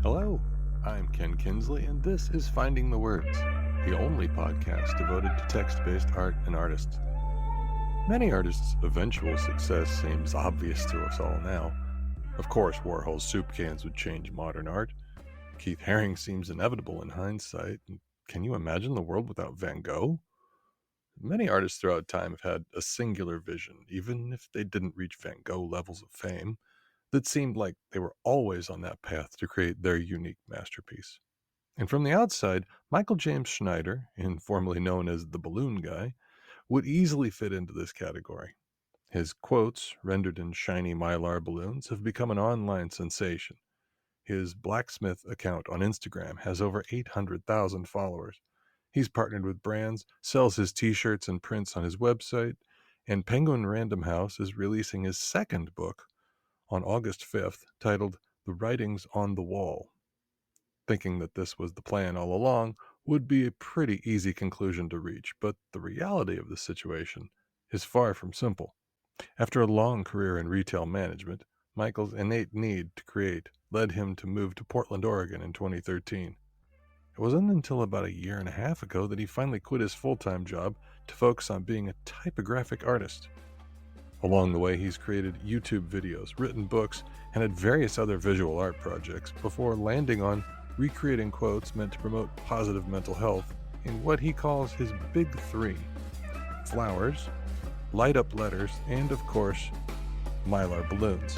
Hello, I'm Ken Kinsley, and this is Finding the Words, the only podcast devoted to text-based art and artists. Many artists' eventual success seems obvious to us all now. Of course, Warhol's soup cans would change modern art. Keith Haring seems inevitable in hindsight. And can you imagine the world without Van Gogh? Many artists throughout time have had a singular vision, even if they didn't reach Van Gogh levels of fame, that seemed like they were always on that path to create their unique masterpiece. And from the outside, Michael James Schneider, informally known as the Balloon Guy, would easily fit into this category. His quotes, rendered in shiny mylar balloons, have become an online sensation. His blacksmith account on Instagram has over 800,000 followers. He's partnered with brands, sells his t-shirts and prints on his website, and Penguin Random House is releasing his second book on August 5th, titled The Writings on the Wall. Thinking that this was the plan all along would be a pretty easy conclusion to reach, but the reality of the situation is far from simple. After a long career in retail management, Michael's innate need to create led him to move to Portland, Oregon in 2013. It wasn't until about a year and a half ago that he finally quit his full-time job to focus on being a typographic artist. Along the way, he's created YouTube videos, written books, and had various other visual art projects before landing on recreating quotes meant to promote positive mental health in what he calls his big three: flowers, light up letters, and of course, mylar balloons.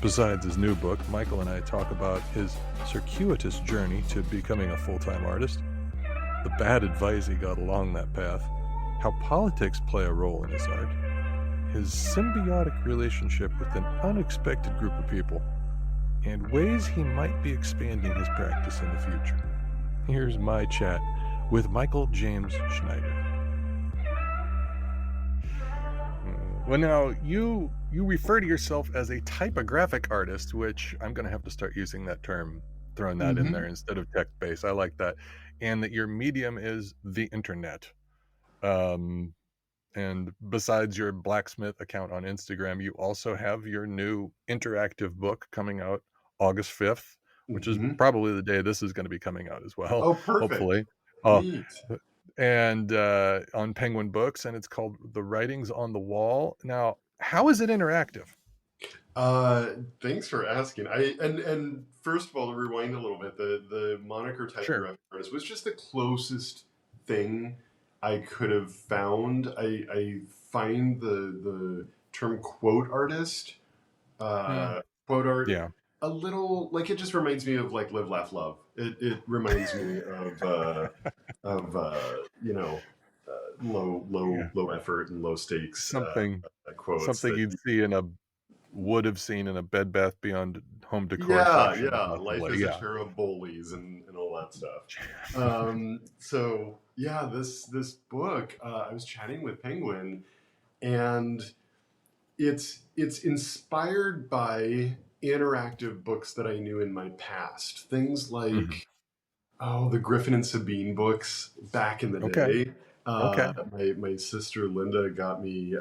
Besides his new book, Michael and I talk about his circuitous journey to becoming a full-time artist, the bad advice he got along that path, how politics play a role in his art, his symbiotic relationship with an unexpected group of people, and ways he might be expanding his practice in the future. Here's my chat with Michael James Schneider. Well, now, you refer to yourself as a typographic artist, which I'm going to have to start using that term, throwing that in there instead of text-based. I like that. And that your medium is the internet. And besides your blacksmith account on Instagram, you also have your new interactive book coming out August 5th, which is probably the day this is going to be coming out as well, Oh, perfect. hopefully. Uh, Neat. and on Penguin Books, and it's called The Writings on the Wall. Now, how is it interactive? Thanks for asking. And first of all, to rewind a little bit, the moniker Sure. typographic artist was just the closest thing I could have found. I find the term quote artist, quote art, Yeah. a little like it just reminds me of like Live, Laugh, Love. It reminds me of you know Yeah. low effort and low stakes Something quotes something that. you'd see in a would have seen in a Bed Bath Beyond home decor Yeah, section, yeah. Life possibly. is a Yeah. pair of bullies and all that stuff. So yeah, this book, I was chatting with Penguin, and it's inspired by interactive books that I knew in my past. Things Mhm. like the Griffin and Sabine books back in the Okay. day. Okay. My sister Linda got me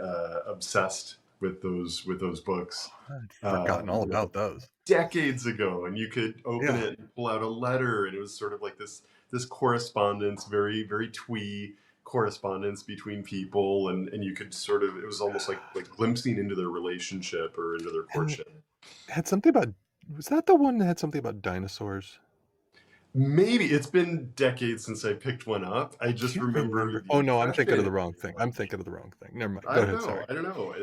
obsessed with those books. I'd forgotten all You know, about those. decades ago, and you could open Yeah. it and pull out a letter, and it was sort of like this correspondence, very twee correspondence between people, and you could sort of, it was almost like glimpsing into their relationship or into their And courtship. had something about was that the one that had something about dinosaurs? Maybe it's been decades since I picked one up. I just Can't remember remember. the Oh, no, I'm thinking of the impression. wrong thing. I'm thinking of the wrong thing. Never mind. I Go don't ahead, know. sorry. I don't know.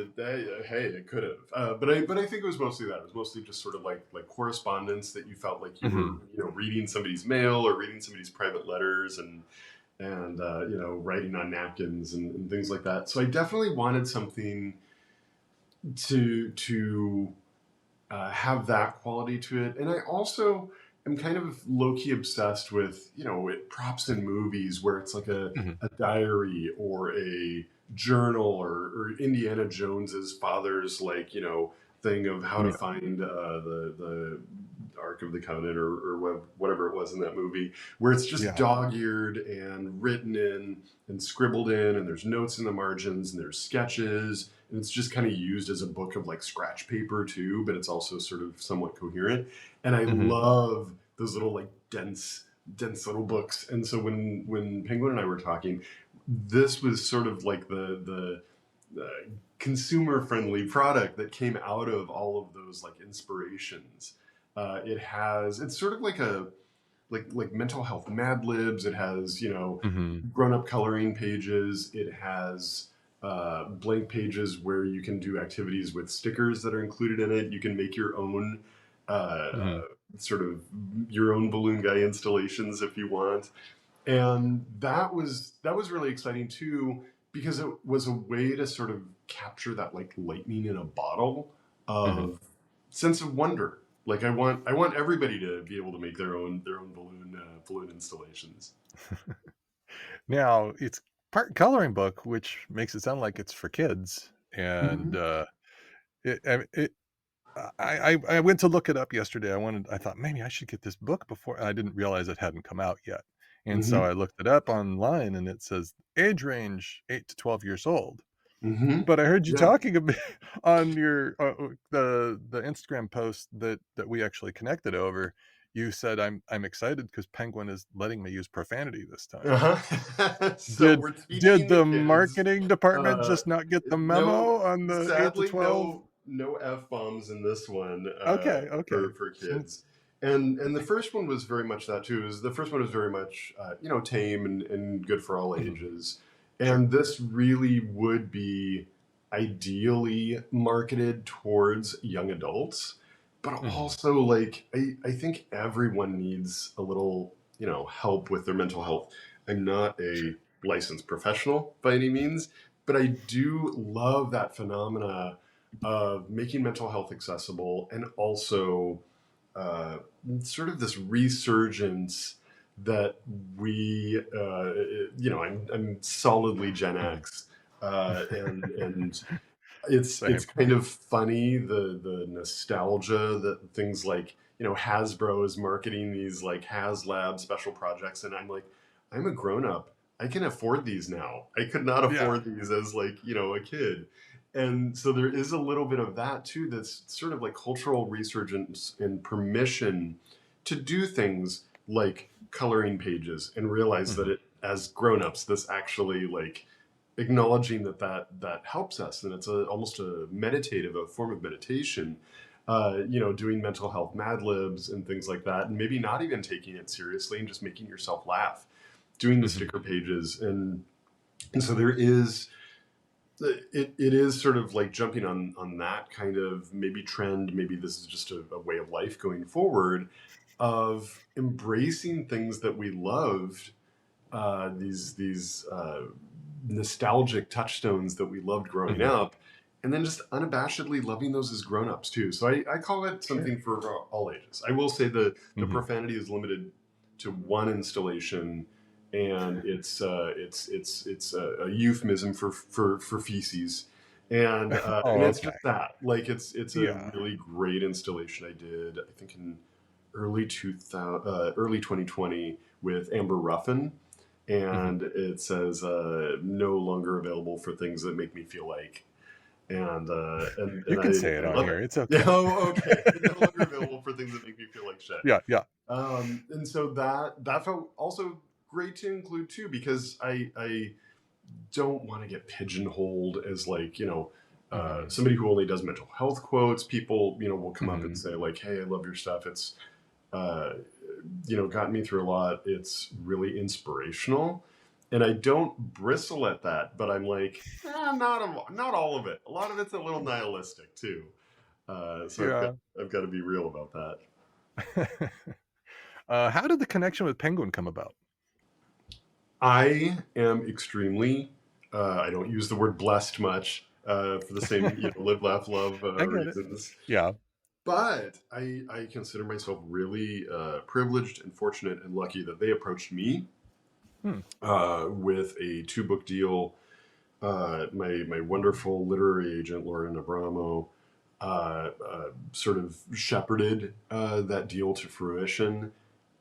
Hey, it could have. But I think it was mostly that. It was mostly just sort of like correspondence that you felt like you were, Mhm. reading somebody's mail or reading somebody's private letters, and writing on napkins and things like that. So I definitely wanted something to have that quality to it. And I also am kind of low key obsessed with, props in movies where it's like Mhm. a diary or a journal or Indiana Jones's father's, like, thing of how to Yeah. find the Ark of the Covenant or whatever it was in that movie, where it's just Yeah. dog-eared and written in and scribbled in, and there's notes in the margins and there's sketches, and it's just kind of used as a book of like scratch paper too, but it's also sort of somewhat coherent. And I Mhm. love those little like dense little books. And so when Penguin and I were talking, this was sort of like the consumer friendly product that came out of all of those like inspirations. It's sort of like a like mental health Mad Libs. It has, you know, Mm-hmm. grown up coloring pages. It has blank pages where you can do activities with stickers that are included in it. You can make your own uh, Mm-hmm. uh, sort of your own balloon guy installations if you want. And that was really exciting too, because it was a way to sort of capture that like lightning in a bottle Mm-hmm. of sense of wonder. Like I want everybody to be able to make their own balloon installations. Now it's part coloring book, which makes it sound like it's for kids, and Mm-hmm. it I went to look it up yesterday. I thought, "Maybe I should get this book before," I didn't realize it hadn't come out yet, and so Mm-hmm. I looked it up online, and it says age range 8 to 12 years old. Mm-hmm. But I heard you Yeah. talking a bit on your, the Instagram post that we actually connected over. You said, I'm excited because Penguin is letting me use profanity this time." Uh-huh. So Did we're did teaching the the kids. marketing department Uh, just not get the no, memo on the 8 to sadly, 12? no f bombs in this one Okay, okay. for Mm, kids. And the first one was very much that too. The first one was very much tame and good for all mhm, ages. sure. And this really would be ideally marketed towards young adults, but Mhm, also like I think everyone needs a little help with their mental health. I'm not a sure. licensed professional by any means, but I do love that phenomena of making mental health accessible, and also uh, sort of this resurgence that I'm solidly Gen Mhm. X, and it's Same. kind of funny the nostalgia that things like Hasbro is marketing these like HasLab special projects, and I'm like, I'm a grown up. I can afford these now. I could not Yeah. afford these as like a kid, and so there is a little bit of that too. That's sort of like cultural resurgence and permission to do things like coloring pages and realize that Mhm, it as grown-ups this actually like acknowledging that helps us, and it's almost a form of meditation. Doing mental health Mad Libs and things like that, and maybe not even taking it seriously and just making yourself laugh, doing the mhm, sticker pages, and so there is it is sort of like jumping on that kind of maybe trend. Maybe this is just a way of life going forward, of embracing things that we loved, these nostalgic touchstones that we loved growing mhm. up, and then just unabashedly loving those as grown-ups too. So I call it Sure. something for all ages. I will say the Mhm. profanity is limited to one installation, and it's a euphemism for feces. And Oh, it's okay. just that, like, it's a Yeah. really great installation I did, I think in early 2020 with Amber Ruffin, Mhm. and it says no longer available for things that make me feel like, You and can say it I on love here, it. it's Yeah, okay. oh, okay. No longer available for things that make me feel like shit. Yeah, yeah. And so that felt also great to include too, because I don't want to get pigeonholed as like Mhm, somebody who only does mental health quotes. People will come up and mhm. say like, hey, I love your stuff. It's uh, gotten me through a lot. It's really inspirational. And I don't bristle at that, but I'm like, not all of it. A lot of it's a little nihilistic too. So Yeah. I've got to be real about that. How did the connection with Penguin come about? I am extremely. I don't use the word blessed much for the same live, laugh, love I get it. reasons. Yeah. But I consider myself really privileged and fortunate and lucky that they approached me Hmm. with a 2-book deal. My wonderful literary agent Lauren Abramo sort of shepherded that deal to fruition,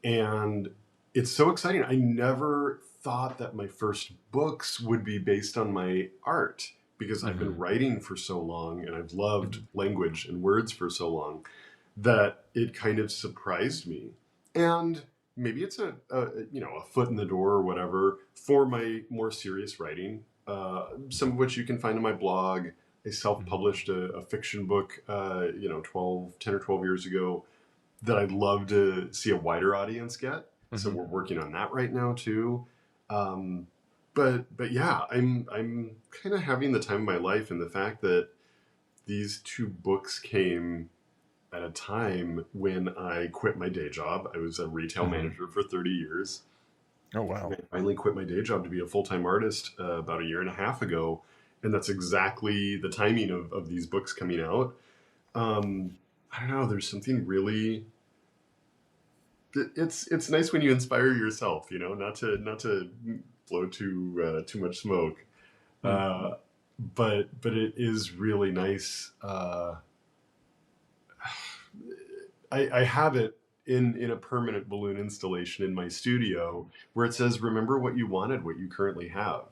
and it's so exciting. I never thought that my first books would be based on my art, because I've been Mhm, writing for so long and I've loved mhm, language and words for so long, that it kind of surprised me. And maybe it's a foot in the door or whatever for my more serious writing. Some of which you can find on my blog. I Mhm. self-published a fiction book, 10 or 12 years ago that I'd love to see a wider audience get. So Mhm. we're working on that right now too. Um, but yeah, I'm kind of having the time of my life, and the fact that these two books came at a time when I quit my day job. I was a retail Mhm. manager for 30 years. Oh, And wow. I finally quit my day job to be a full-time artist about a year and a half ago. And that's exactly the timing of these books coming out. Um, I don't know. There's something really. It's nice when you inspire yourself, not to blow too much smoke, Mm. uh, but it is really nice. I have it in a permanent balloon installation in my studio where it says, "Remember what you wanted, what you currently have,"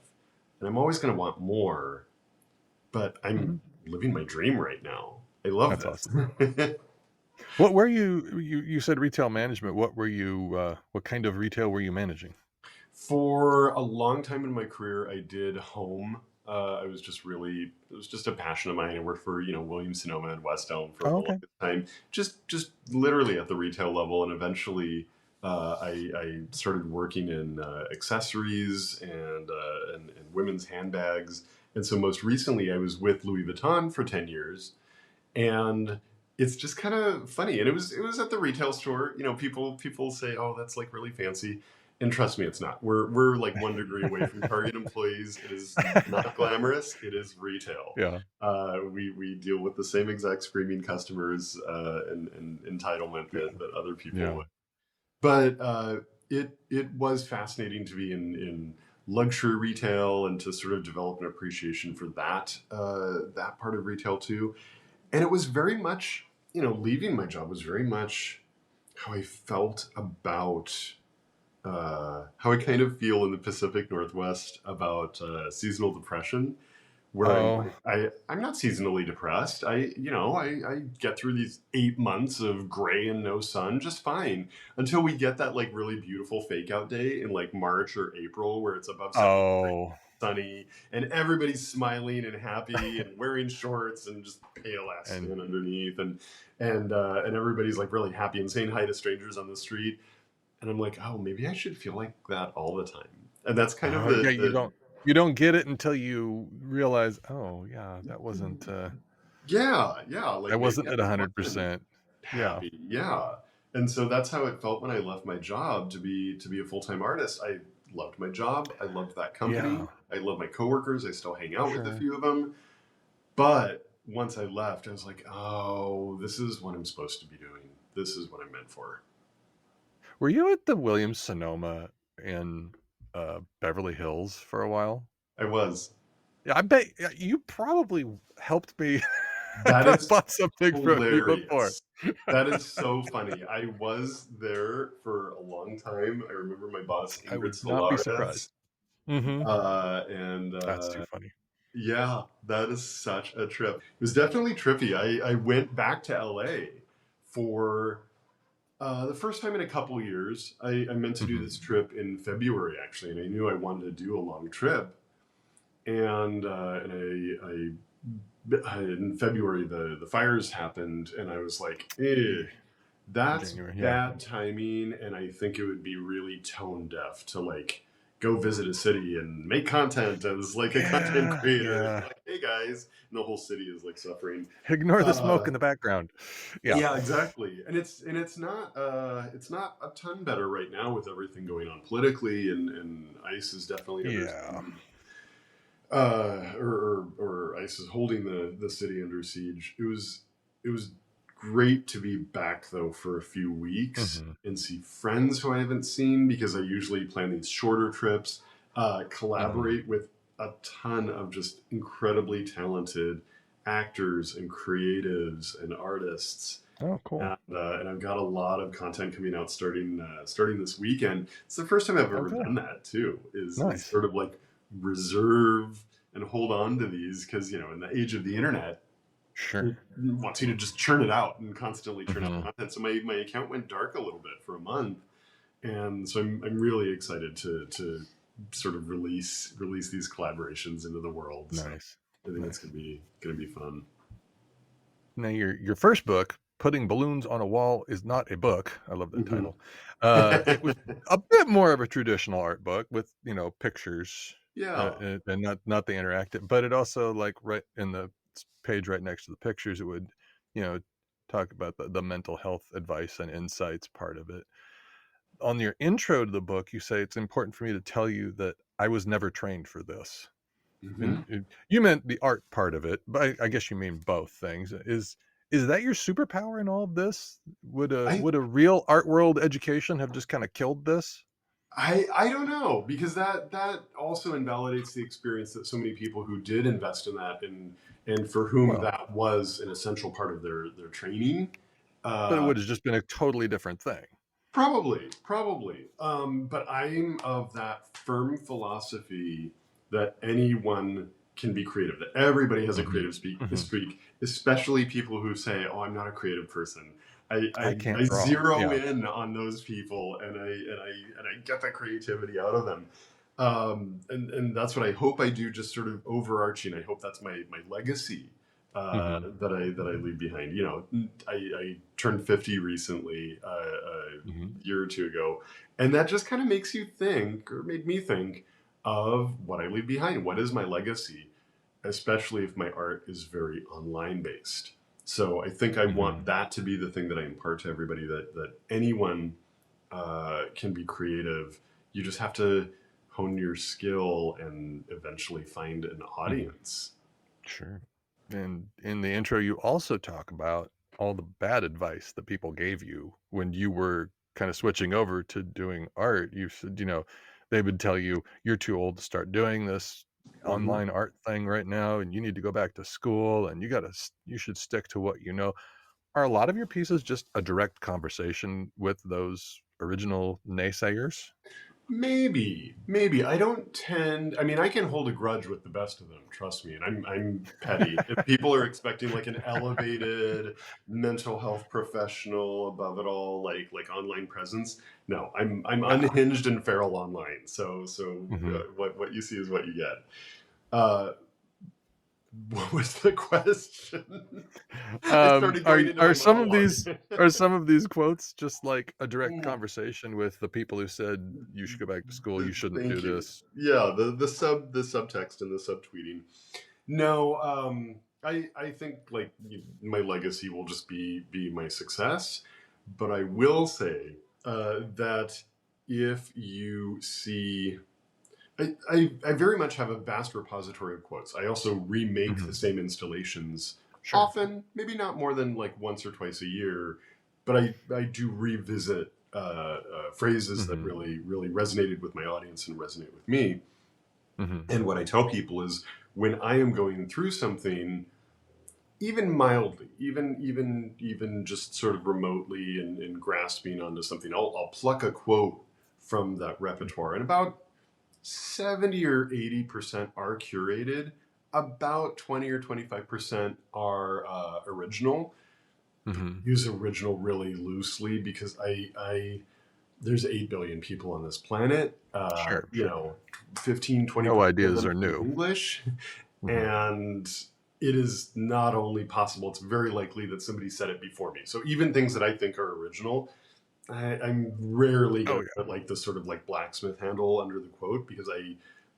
and I'm always going to want more, but I'm Mhm. living my dream right now. I love That's this. awesome. What were you said retail management. What were you, what kind of retail were you managing? For a long time in my career, I did home. It was just a passion of mine. I worked for, Williams Sonoma and West Elm for Oh, the okay. longest time, just literally at the retail level. And eventually, I started working in accessories and women's handbags. And so most recently, I was with Louis Vuitton for 10 years, and it's just kind of funny. And it was at the retail store. People say, "Oh, that's like really fancy," and trust me, it's not. We're like 1 degree away from Target employees. It is not glamorous. It is retail. Yeah. We deal with the same exact screaming customers and entitlement Yeah. that other people Yeah. would. But it was fascinating to be in luxury retail and to sort of develop an appreciation for that part of retail too. And it was very much, leaving my job was very much how I felt about how I kind of feel in the Pacific Northwest about seasonal depression, where I'm Oh, like, I'm not seasonally depressed. I get through these 8 months of gray and no sun just fine until we get that like really beautiful fake out day in like March or April where it's above 70 degrees, oh. sunny, and everybody's smiling and happy and wearing shorts and just pale ass And skin underneath, and everybody's like really happy and saying hi to strangers on the street. And I'm like, oh, maybe I should feel like that all the time. And that's kind of oh, yeah, the you don't get it until you realize, "Oh, yeah, yeah, that like maybe wasn't I at wasn't 100%." Yeah. happy. Yeah. And so that's how it felt when I left my job to be a full-time artist. I loved my job. I loved that company. Yeah. I love my coworkers. I still hang out with a Sure. few of them. But once I left, I was like, oh, this is what I'm supposed to be doing. This is what I'm meant for. Were you at the Williams Sonoma in, Beverly Hills for a while? I was. Yeah, I bet you probably helped me That is bought something from me before. hilarious. That is so funny. I was there for a long time. I remember my boss, I Ingrid would not be surprised. Solares. Mhm. And That's too funny. Yeah, that is such a trip. It was definitely trippy. I went back to LA for the first time in a couple years. I meant to do Mhm. this trip in February, actually, and I knew I wanted to do a long trip. And in February the fires happened, and I was like, Eh, that's January, yeah. bad timing, and I think it would be really tone deaf to like go visit a city and make content as like a content Yeah, creator and be yeah. like, hey guys, and the whole city is like suffering. Ignore the smoke Uh, in the background. Yeah. yeah, exactly. And it's not a ton better right now with everything going on politically, and ICE is definitely under Yeah. some or ICE is holding the city under siege. It was great to be back though for a few weeks Mhm. and see friends who I haven't seen because I usually plan these shorter trips. Mhm. Collaborate with a ton of just incredibly talented actors and creatives and artists. Oh, cool. And I've got a lot of content coming out starting this weekend. It's the first time I've Oh, ever good. done that too. Is Nice. sort of like reserve and hold on to these because in the age of the internet, Sure. It wants you to just churn it out and constantly churn out Hmm. content. So my account went dark a little bit for a month, and so I'm really excited to sort of release these collaborations into the world. So Nice. I think it's Nice. gonna be fun. Now, your first book, Putting Balloons on a Wall, is not a book. I love that Hmm. title. It was a bit more of a traditional art book with, pictures, Yeah. and not the interactive, but it also, like, right in the page right next to the pictures, it would, you know, talk about the mental health advice and insights part of it. On your intro to the book, you say, "It's important for me to tell you that I was never trained for this." Hmm. And you meant the art part of it, but I guess you mean both things. Is that your superpower in all of this? I Would a real art world education have just kinda killed this? I don't know, because that also invalidates the experience that so many people who did invest in that, and for whom Well, that was an essential part of their training. but it Uh, would have just been a totally different thing. Probably. But I'm of that firm philosophy that anyone can be creative, that everybody has a Mhm. creative Mhm. streak, especially people who say, "Oh, I'm not a creative person." I can't I draw. zero Yeah. in on those people, and I get the creativity out of them. And that's what I hope I do, just sort of overarching. I hope that's my legacy, Mhm. that I leave behind. You know, I turned 50 recently, Mhm. a year or two ago, and that just kind of makes you think, or made me think, of what I leave behind. What is my legacy, especially if my art is very online based. So I think I want Mhm. that to be the thing that I impart to everybody, that anyone can be creative. You just have to hone your skill and eventually find an Mhm. audience. Sure. And in the intro, you also talk about all the bad advice that people gave you when you were kind of switching over to doing art. You said, they would tell you, you're too old to start doing this Mhm. online art thing right now, and you need to go back to school, and you should stick to what you know. Are a lot of your pieces just a direct conversation with those original naysayers? Maybe I don't tend. I mean, I can hold a grudge with the best of them. Trust me, and I'm petty. If people are expecting like an elevated mental health professional above it all, like online presence, no, I'm Ah. unhinged and feral online. Mhm. What you see is what you get. Uh, what was the question? It started going into my Are monologue. some of these quotes just like a direct conversation with the people who said, "You should go back to school, you shouldn't do Thank you. this"? Yeah, the subtext and the subtweeting. No, I think like my legacy will just be my success, but I will say that if you see, I very much have a vast repository of quotes. I also remake the Mhm. same installations Sure. often, maybe not more than like once or twice a year, but I do revisit phrases that Mhm. really resonated with my audience and resonate with me. Mhm. And what I tell people is, when I am going through something, even mildly, even just sort of remotely, and grasping onto something, I'll pluck a quote from that repertoire, and about 70 or 80% are curated. About 20 or 25% are original. Mhm. Use original really loosely, because I there's 8 billion people on this planet. Sure, sure. 15, No 20% of ideas them are speak new. English. Mhm. And it is not only possible, it's very likely that somebody said it before me. So even things that I think are original, I'm rarely Oh, going to yeah. put like this sort of like blacksmith handle under the quote, because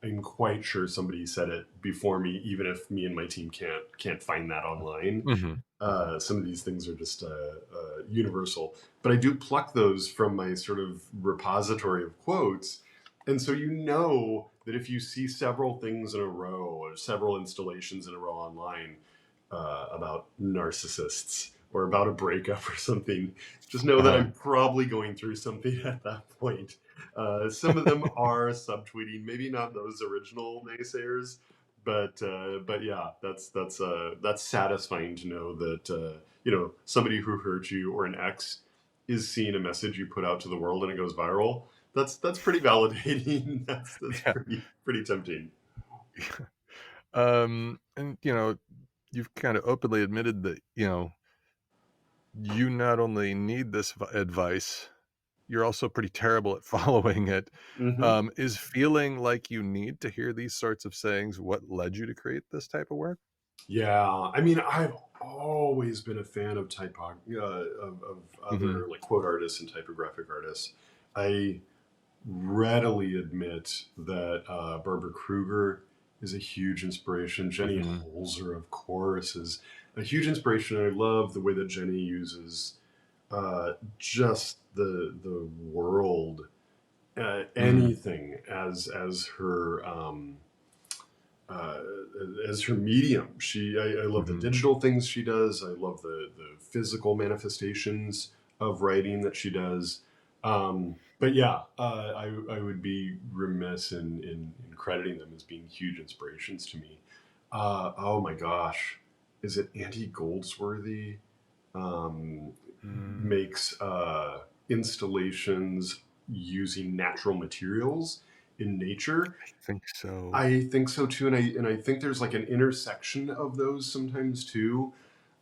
I'm quite sure somebody said it before me, even if me and my team can't find that online. Mhm. Mhm. Some of these things are just universal, but I do pluck those from my sort of repository of quotes. And so you know that if you see several things in a row, or several installations in a row online, about narcissists or about a breakup or something, just know that Uh-huh. I'm probably going through something at that point. Some of them are subtweeting, maybe not those original naysayers, but yeah, that's satisfying to know that somebody who hurt you, or an ex, is seeing a message you put out to the world and it goes viral. That's pretty validating. That's Yeah. pretty tempting. And, you've kind of openly admitted that, you not only need this advice, you're also pretty terrible at following it. Hmm. Is feeling like you need to hear these sorts of sayings what led you to create this type of work? Yeah, I mean, I've always been a fan of of Mhm, other like quote artists and typographic artists. I readily admit that Barbara Kruger is a huge inspiration. Jenny mhm, Holzer, of course, is a huge inspiration. I love the way that Jenny uses just the world, mhm, anything uh, as her medium. I love the mhm, digital things she does. I love the physical manifestations of writing that she does. But yeah, I would be remiss in crediting them as being huge inspirations to me. Oh my gosh, is it Andy Goldsworthy? Um, mm, Makes installations using natural materials in nature. I think so. I think so too, and I think there's like an intersection of those sometimes too,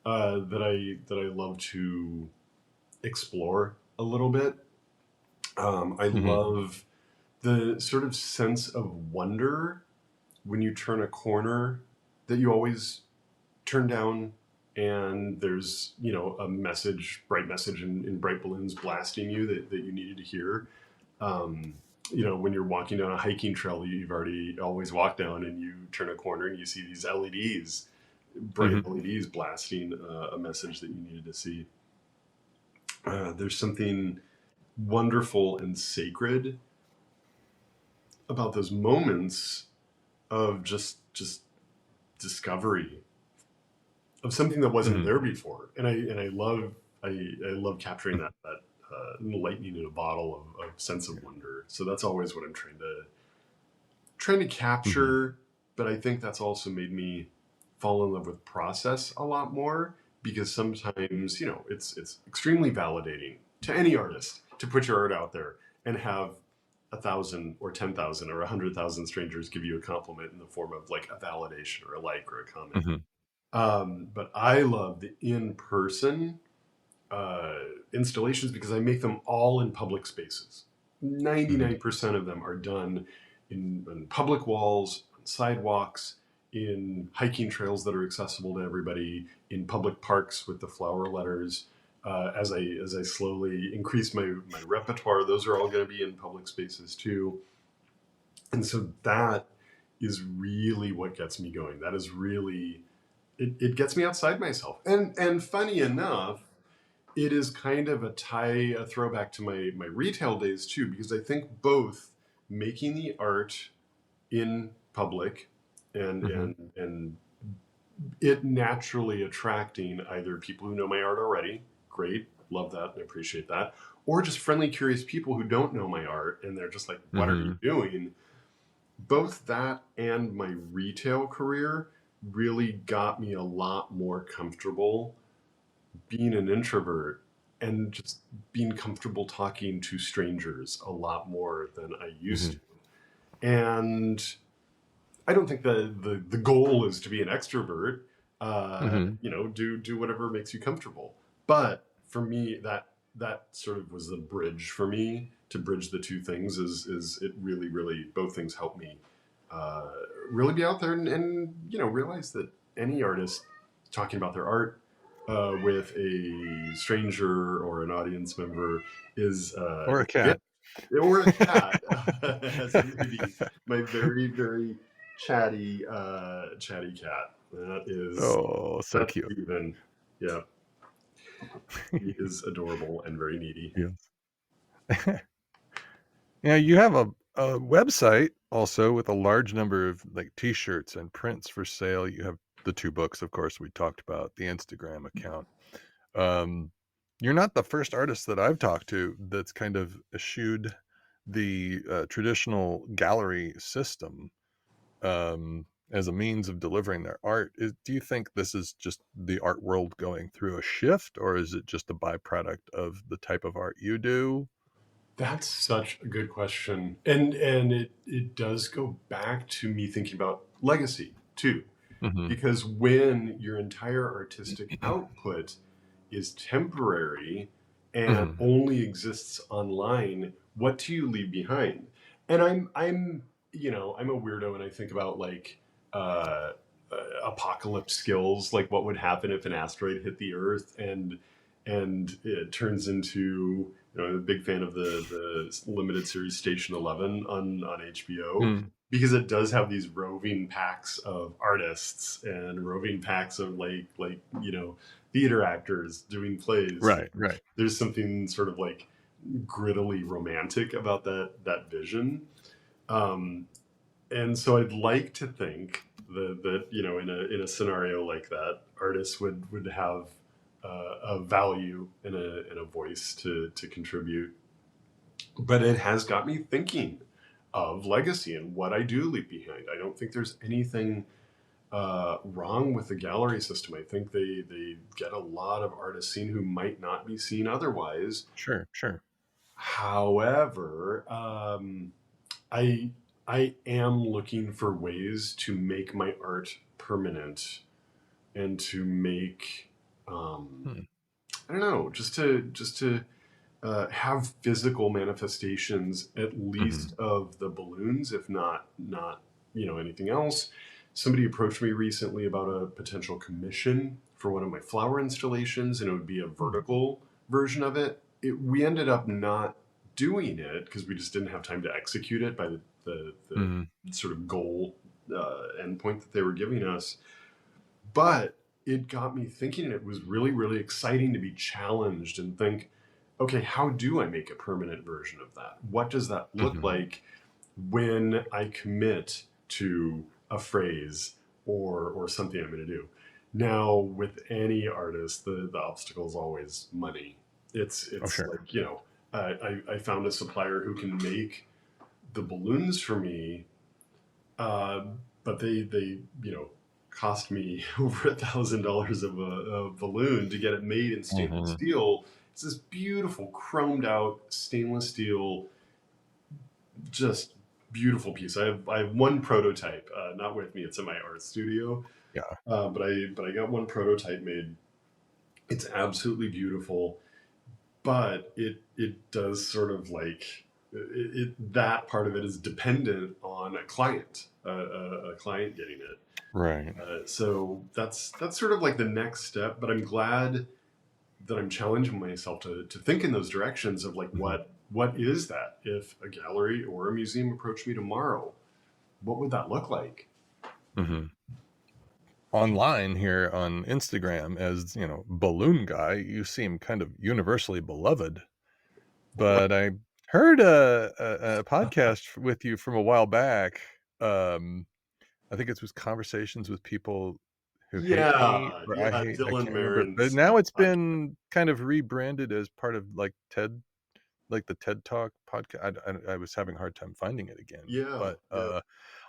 that I love to explore a little bit. I Mhm, love the sort of sense of wonder when you turn a corner that you always turn down, and there's a message, bright message in bright balloons blasting you that you needed to hear. um, when you're walking down a hiking trail you've already always walked down, and you turn a corner and you see these LEDs, bright mhm, LEDs blasting a message that you needed to see. There's something wonderful and sacred about those moments of just discovery of something that wasn't mhm, there before, and I love capturing that lightning in a bottle of sense of wonder. So that's always what I'm trying to mhm, capture. But I think that's also made me fall in love with process a lot more, because sometimes it's extremely validating to any artist to put your art out there and have 1,000 or 10,000 or 100,000 strangers give you a compliment in the form of like a validation or a like or a comment. mhm, But I love the in-person uh, installations because I make them all in public spaces. mhm, 99% of them are done in public walls, on sidewalks, in hiking trails that are accessible to everybody, in public parks with the flower letters. As I slowly increase my repertoire, those are all going to be in public spaces too. And so that is really what gets me going. That is really it gets me outside myself. And funny enough, it is kind of a throwback to my retail days too, because I think both making the art in public and mhm, and and it naturally attracting either people who know my art already, great, love that and appreciate that, or just friendly, curious people who don't know my art and they're just like, what are you mhm, doing? Both that and my retail career really got me a lot more comfortable being an introvert and just being comfortable talking to strangers a lot more than I used mhm, to. And I don't think the goal is to be an extrovert. mhm, Do whatever makes you comfortable. But for me, that sort of was the bridge for me to bridge the two things. Is it really both things help me uh, really be out there and realize that any artist talking about their art with a stranger or an audience member or a is a gift, cat. or a cat, as it may be. My very chatty cat. Oh, so That's cute. Steven. Yeah, he is adorable and very needy. Yes. Yeah, you have a website also with a large number of, like, T-shirts and prints for sale. You have the 2 books, of course, we talked about, the Instagram account. Um, you're not the first artist that I've talked to that's kind of eschewed the, traditional gallery system, as a means of delivering their art. Do you think this is just the art world going through a shift, or is it just a byproduct of the type of art you do? That's such a good question, and it does go back to me thinking about legacy too. Mm-hmm. Because when your entire artistic output is temporary and Mm-hmm. only exists online, what do you leave behind? And I'm I'm a weirdo, and I think about like uh, apocalypse skills, like what would happen if an asteroid hit the Earth and it turns into, I'm a big fan of the limited series Station 11 on HBO, Mm. because it does have these roving packs of artists and roving packs of theater actors doing plays. Right, right. There's something sort of like grittily romantic about that vision. Um, and so I'd like to think that in a scenario like that, artists would have a value and a voice to contribute. But it has got me thinking of legacy and what I do leave behind. I don't think there's anything wrong with the gallery system. I think they get a lot of artists seen who might not be seen otherwise. Sure, sure. However, I I am looking for ways to make my art permanent and to make Hmm. I don't know, just to have physical manifestations at Mm-hmm. least of the balloons, if not anything else. Somebody approached me recently about a potential commission for one of my flower installations, and it would be a vertical version of it. We ended up not doing it because we just didn't have time to execute it by the Mm-hmm. sort of goal endpoint that they were giving us. But it got me thinking, and it was really, really exciting to be challenged and think, okay, how do I make a permanent version of that? What does that look Mm-hmm. like when I commit to a phrase or something I'm going to do? Now, with any artist, the obstacle is always money. It's Oh, it's sure. like, I found a supplier who can make the balloons for me, uh, but they cost me over $1,000 of a balloon to get it made in stainless Mm-hmm. steel. It's this beautiful chromed out stainless steel, just beautiful piece. I have one prototype, not with me. It's in my art studio, Yeah. but I got one prototype made. It's absolutely beautiful, but it does sort of like that part of it is dependent on a client, a client getting it. Right. So that's sort of like the next step. But I'm glad that I'm challenging myself to think in those directions of like Mm-hmm. what is that? If a gallery or a museum approached me tomorrow, what would that look like? Mm-hmm. Online here on Instagram, as balloon guy, you seem kind of universally beloved. But I heard a podcast with you from a while back. Um, I think it was conversations with people who hate me Yeah, or I yeah, hate. I Dylan can't remember, but Marin's now it's podcast. been kind of rebranded as part of like TED, like the TED Talk podcast. I was having a hard time finding it again, Yeah, but yeah.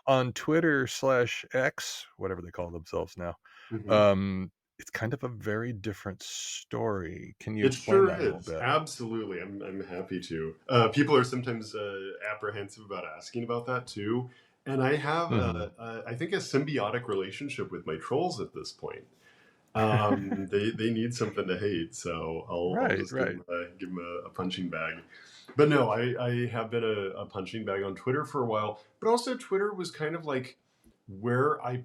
on Twitter/X, whatever they call themselves now, Hmm. um, it's kind of a very different story. Can you It explain sure that a little is. bit? Absolutely. I'm happy to. People are sometimes apprehensive about asking about that too. And I have, Hmm. I think, a symbiotic relationship with my trolls at this point. They need something to hate, so I'll Right, just right. give them a punching bag. But no, I have been a punching bag on Twitter for a while. But also, Twitter was kind of like where I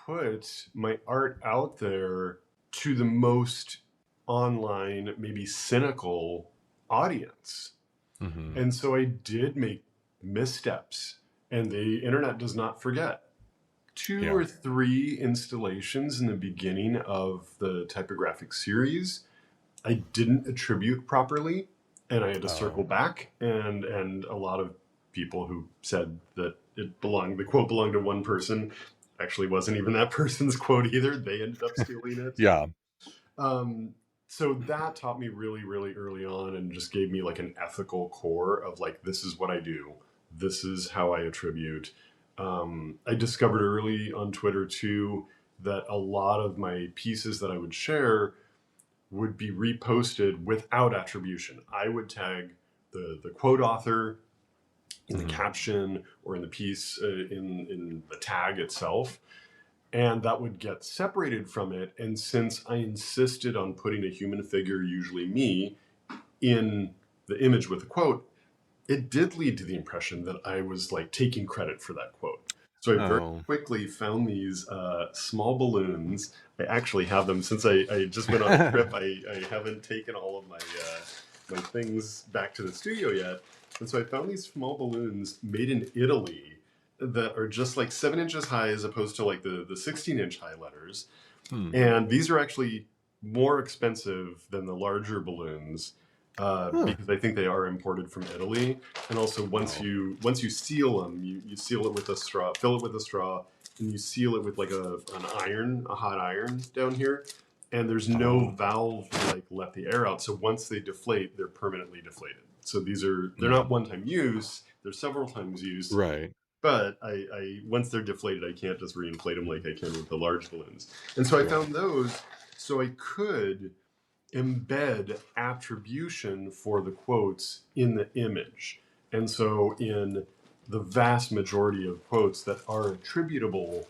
put my art out there to the most online, maybe cynical audience. Hmm. And so I did make missteps, and the internet does not forget. Two Yeah. or three installations in the beginning of the typographic series I didn't attribute properly, and I had to circle Oh. back, and a lot of people who said that the quote belonged to one person, actually wasn't even that person's quote either. They ended up stealing it. Yeah. Um, so that taught me really, really early on, and just gave me like an ethical core of like, this is what I do, this is how I attribute. I discovered early on Twitter too that a lot of my pieces that I would share would be reposted without attribution. I would tag the quote author in the Mhm. caption or in the piece, in the tag itself. and that would get separated from it. And since I insisted on putting a human figure, usually me, in the image with a quote, it did lead to the impression that I was like taking credit for that quote. So I very Oh. quickly found these small balloons. I actually have them since I just went on a trip. I haven't taken all of my things back to the studio yet. And so I found these small balloons made in Italy that are just like 7 inches high as opposed to like the 16-inch high letters. Hmm. And these are actually more expensive than the larger balloons Huh. because I think they are imported from Italy. And also, Oh. once you seal them, you seal it with a straw, fill it with a straw, and you seal it with like a hot iron down here. And there's no Oh. valve to like let the air out. So once they deflate, they're permanently deflated. So they're Hmm. not one time use. They're several times use. Right. But I once they're deflated, I can't just reinflate them like I can with the large balloons. And so I Right. found those, so I could embed attribution for the quotes in the image. And so in the vast majority of quotes that are attributable,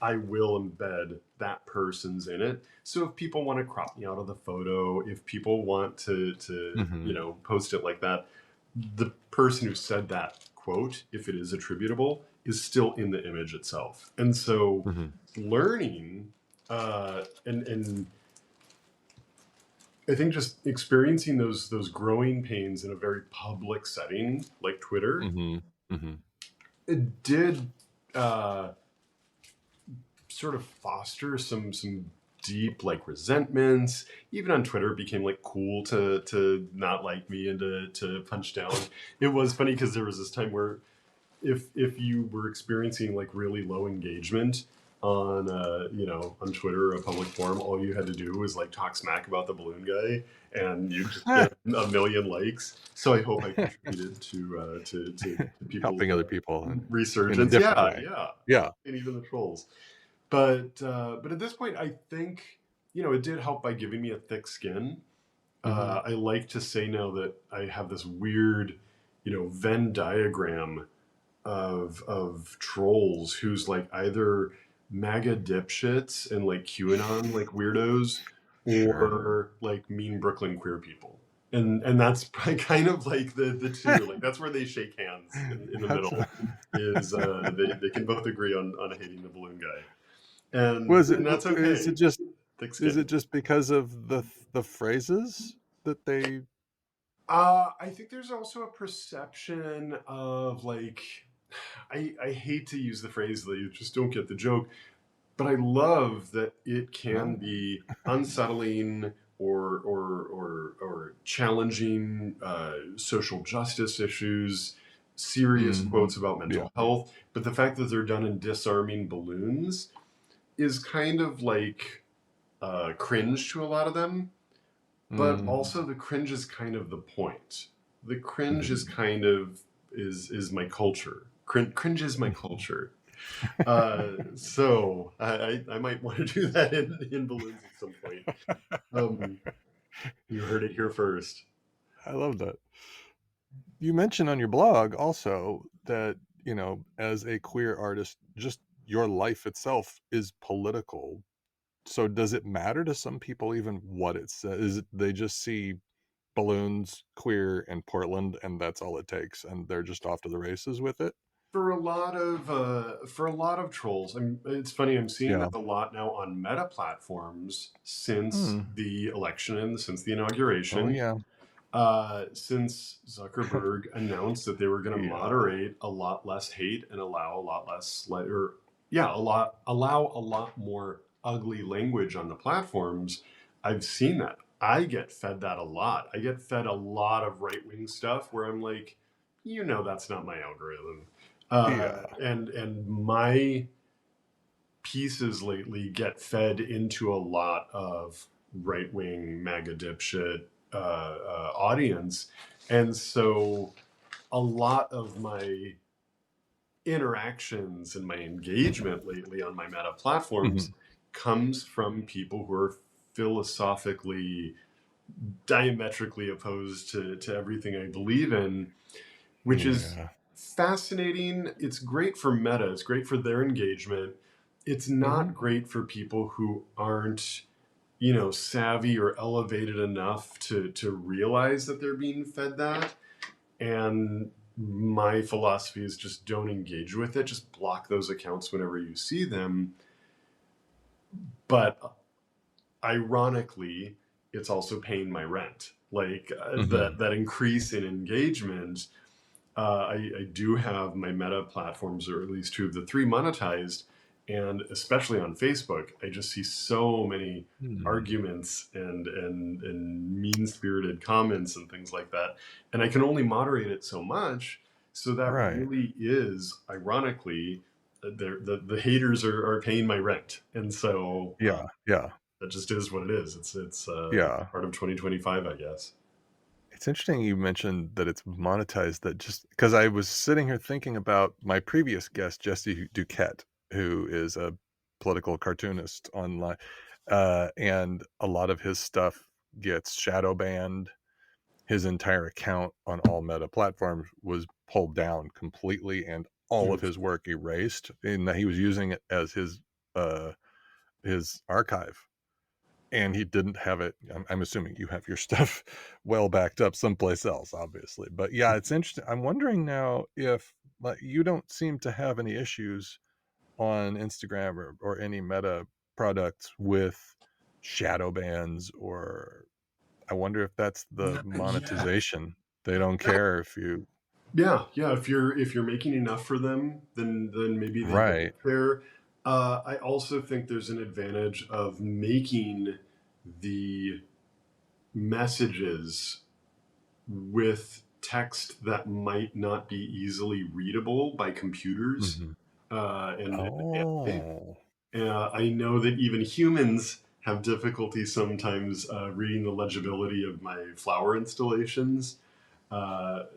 I will embed that person's in it. So if people want to crop me out of the photo, if people want to Hmm. post it like that, the person who said that quote, if it is attributable, is still in the image itself. And so Hmm. learning and I think just experiencing those growing pains in a very public setting like Twitter, Hmm. Hmm. it did uh, sort of foster some deep like resentments. Even on Twitter, it became like cool to not like me and to punch down. It was funny because there was this time where if you were experiencing like really low engagement on on Twitter or a public forum, all you had to do was like talk smack about the balloon guy, and you just get a million likes. So I hope I contributed to people's Helping other people in a resurgence. different Yeah, way. yeah, Yeah. and even the trolls. But at this point, I think it did help by giving me a thick skin. Hmm. I like to say now that I have this weird, Venn diagram of trolls who's like either MAGA dipshits and like QAnon like weirdos, Sure. or like mean Brooklyn queer people. And that's kind of like the two. Like that's where they shake hands in the That's middle. Is they can both agree on hating the balloon guy, and was it and that's is okay. it just Thick is skin. it just because of the phrases that they I think there's also a perception of like I hate to use the phrase that you just don't get the joke, but I love that it can no? be unsettling or challenging social justice issues, serious Mm. quotes about Yeah. mental health. But the fact that they're done in disarming balloons is kind of like cringe to a lot of them. But Mm. also the cringe is kind of the point. The cringe is Mhm. kind of is my culture. Cringe is my culture. So I might want to do that in balloons at some point. Um, you heard it here first. I love that. You mentioned on your blog also that, as a queer artist, just your life itself is political. So does it matter to some people even what it says? Is it they just see balloons, queer, and Portland, and that's all it takes, and they're just off to the races with it? For a lot of trolls, it's funny. I'm seeing Yeah. that a lot now on Meta platforms since Mm. the election and since the Oh inauguration. yeah. Since Zuckerberg announced that they were going to Yeah. moderate a lot less hate and allow a lot less, or yeah, allow a lot more ugly language on the platforms, I've seen that. I get fed that a lot. I get fed a lot of right wing stuff where I'm like, that's not my algorithm. Yeah. And my pieces lately get fed into a lot of right wing MAGA dipshit audience. And so a lot of my interactions and my engagement lately on my Meta platforms Mhm. comes from people who are philosophically diametrically opposed to everything I believe in, which is Yeah. fascinating. It's great for Meta, it's great for their engagement. it's Mm-hmm. not great for people who aren't, you know, savvy or elevated enough to realize that they're being fed that. And my philosophy is just don't engage with it. Just block those accounts whenever you see them. But ironically, it's also paying my rent. Like Mm-hmm. that increase in engagement. I do have my Meta platforms, or at least two of the three, monetized, and especially on Facebook, I just see so many Hmm. arguments and mean spirited comments and things like that, and I can only moderate it so much. So that Right. really is, ironically, the haters are paying my rent, and so Yeah. Yeah. that just is what it is. It's Yeah. part of 2025, I guess. It's interesting you mentioned that it's monetized, that just because I was sitting here thinking about my previous guest, Jesse Duquette, who is a political cartoonist online, and a lot of his stuff gets shadow banned. His entire account on all Meta platforms was pulled down completely, and all of Oof. his work erased, and that he was using it as his archive. And he didn't have it. I'm assuming you have your stuff well backed up someplace else, obviously. But yeah, it's interesting. I'm wondering now if, like, you don't seem to have any issues on Instagram or any Meta products with shadow bans, or I wonder if that's the Yeah. monetization. They don't care if you. Yeah, yeah. If you're making enough for them, then maybe they don't Right. care. I also think there's an advantage of making the messages with text that might not be easily readable by computers Hmm. and AI. Oh. I know that even humans have difficulty sometimes reading the legibility of my flower installations.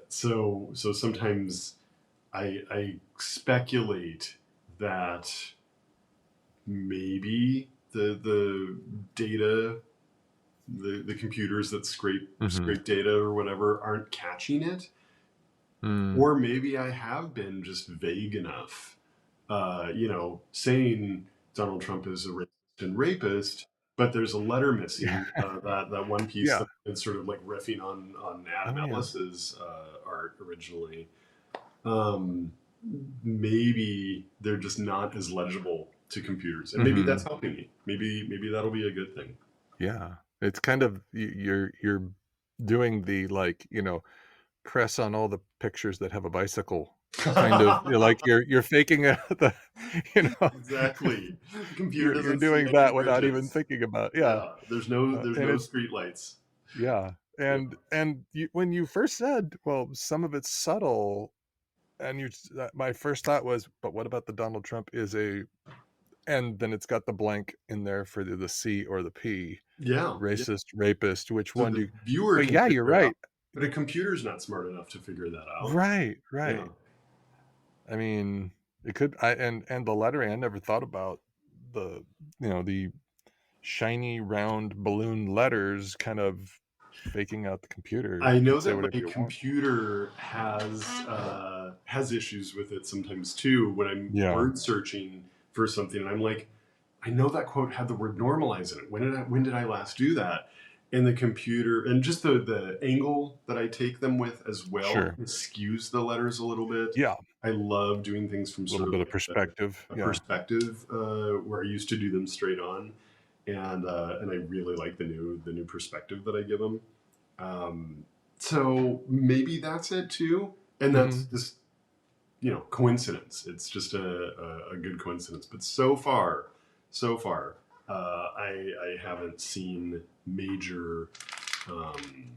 So sometimes I speculate that maybe the data, the computers that Hmm. scrape data or whatever aren't catching it, Mm. or maybe I have been just vague enough, saying Donald Trump is a racist and rapist, but there's a letter Yeah. missing. That one piece Yeah. that is sort of like riffing on Oh Adam yeah. Ellis's art originally. Um, Maybe they're just not as legible to computers, and maybe that's Hmm. helping me. Maybe that'll be a good thing. Yeah. It's kind of you're doing the, like, press on all the pictures that have a bicycle kind of, like you're faking it, the you know Exactly. The computer you're doesn't see doing any that without even bridges. thinking about, yeah. Yeah, there's And no it's, street lights. yeah. Yeah. And when you first said, well, some of it's subtle, and my first thought was, but what about the Donald Trump is a, and then it's got the blank in there for the C or the P, Yeah, yeah. racist, rapist, which So one do the you, viewer but can yeah, you're figure it out, right. but a computer's not smart enough to figure that out. Right, Yeah. right. I mean, it could, and the lettering, I never thought about the, the shiny round balloon letters kind of faking out the computer. I You know could say that whatever my you want. computer has issues with it sometimes too when I'm Yeah, word searching for something, and I'm like, I know that quote had the word normalize in it. When did I last do that? And the computer, and just the angle that I take them with as well, sure. skews the letters a little bit. Yeah, I love doing things from a sort little of bit of like perspective. a Yeah. perspective where I used to do them straight on, and I really like the new perspective that I give them. Um, so maybe that's it too, and that's Hmm. just coincidence. It's just a good coincidence. But so far, I haven't seen major um,